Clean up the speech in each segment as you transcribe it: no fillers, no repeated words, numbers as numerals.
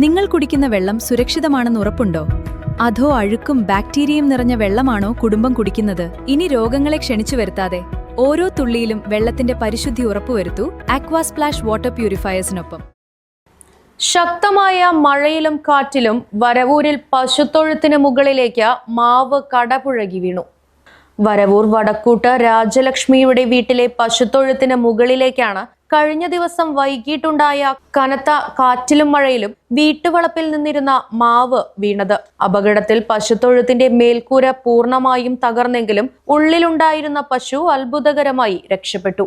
നിങ്ങൾ കുടിക്കുന്ന വെള്ളം സുരക്ഷിതമാണെന്ന് ഉറപ്പുണ്ടോ? അതോ അഴുക്കും ബാക്ടീരിയയും നിറഞ്ഞ വെള്ളമാണോ കുടുംബം കുടിക്കുന്നത്? ഇനി രോഗങ്ങളെ ക്ഷണിച്ചു വരുത്താതെ ഓരോ തുള്ളിയിലും വെള്ളത്തിന്റെ പരിശുദ്ധി ഉറപ്പുവരുത്തൂ ആക്വാസ്പ്ലാഷ് വാട്ടർ പ്യൂരിഫയേഴ്സിനൊപ്പം. ശക്തമായ മഴയിലും കാറ്റിലും വരവൂരിൽ പശുത്തൊഴുത്തിന് മുകളിലേക്ക് മാവ് കടപുഴകി വീണു. വരവൂർ വടക്കൂട്ട് രാജലക്ഷ്മിയുടെ വീട്ടിലെ പശുത്തൊഴുത്തിന് മുകളിലേക്കാണ് കഴിഞ്ഞ ദിവസം വൈകിട്ടുണ്ടായ കനത്ത കാറ്റിലും മഴയിലും വീട്ടുവളപ്പിൽ നിന്നിരുന്ന മാവ് വീണത്. അപകടത്തിൽ പശുത്തൊഴുത്തിന്റെ മേൽക്കൂര പൂർണ്ണമായും തകർന്നെങ്കിലും ഉള്ളിലുണ്ടായിരുന്ന പശു അത്ഭുതകരമായി രക്ഷപ്പെട്ടു.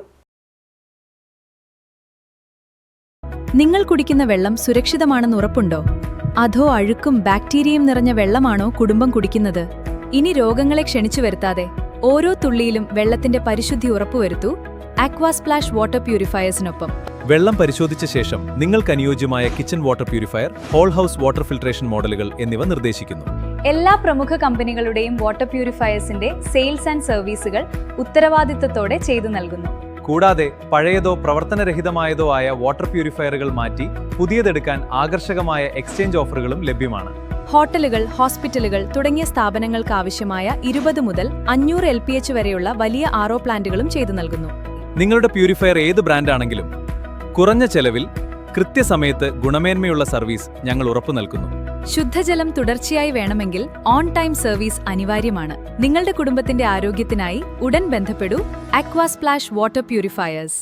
നിങ്ങൾ കുടിക്കുന്ന വെള്ളം സുരക്ഷിതമാണെന്ന് ഉറപ്പുണ്ടോ? അതോ അഴുക്കും ബാക്ടീരിയയും നിറഞ്ഞ വെള്ളമാണോ കുടുംബം കുടിക്കുന്നത്? ഇനി രോഗങ്ങളെ ക്ഷണിച്ചു വരുത്താതെ ഓരോ തുള്ളിയിലും വെള്ളത്തിന്റെ പരിശുദ്ധി ഉറപ്പുവരുത്തൂ ആക്വാസ്പ്ലാഷ് വാട്ടർ പ്യൂരിഫയേഴ്സിനൊപ്പം. വെള്ളം പരിശോധിച്ച ശേഷം നിങ്ങൾക്ക് അനുയോജ്യമായ kitchen water purifier, whole house water filtration മോഡലുകൾ എന്നിവ നിർദ്ദേശിക്കുന്നു. എല്ലാ പ്രമുഖ കമ്പനികളുടെയും വാട്ടർ പ്യൂരിഫയേഴ്സിന്റെ സെയിൽസ് ആൻഡ് സർവീസുകൾ ഉത്തരവാദിത്തത്തോടെ ചെയ്തു നൽകുന്നു. കൂടാതെ പഴയതോ പ്രവർത്തനരഹിതമായതോ ആയ വാട്ടർ പ്യൂരിഫയറുകൾ മാറ്റി പുതിയതെടുക്കാൻ ആകർഷകമായ എക്സ്ചേഞ്ച് ഓഫറുകളും ലഭ്യമാണ്. ഹോട്ടലുകൾ, ഹോസ്പിറ്റലുകൾ തുടങ്ങിയ സ്ഥാപനങ്ങൾക്ക് ആവശ്യമായ 20 മുതൽ 500 LPH വരെയുള്ള വലിയ RO പ്ലാന്റുകളും ചെയ്തു നൽകുന്നു. നിങ്ങളുടെ പ്യൂരിഫയർ ഏത് ബ്രാൻഡാണെങ്കിലും കുറഞ്ഞ ചെലവിൽ കൃത്യസമയത്ത് ഗുണമേന്മയുള്ള സർവീസ് ഞങ്ങൾ ഉറപ്പു നൽകുന്നു. ശുദ്ധജലം തുടർച്ചയായി വേണമെങ്കിൽ ഓൺ ടൈം സർവീസ് അനിവാര്യമാണ്. നിങ്ങളുടെ കുടുംബത്തിന്റെ ആരോഗ്യത്തിനായി ഉടൻ ബന്ധപ്പെടൂ ആക്വാസ്പ്ലാഷ് വാട്ടർ പ്യൂരിഫയേഴ്സ്.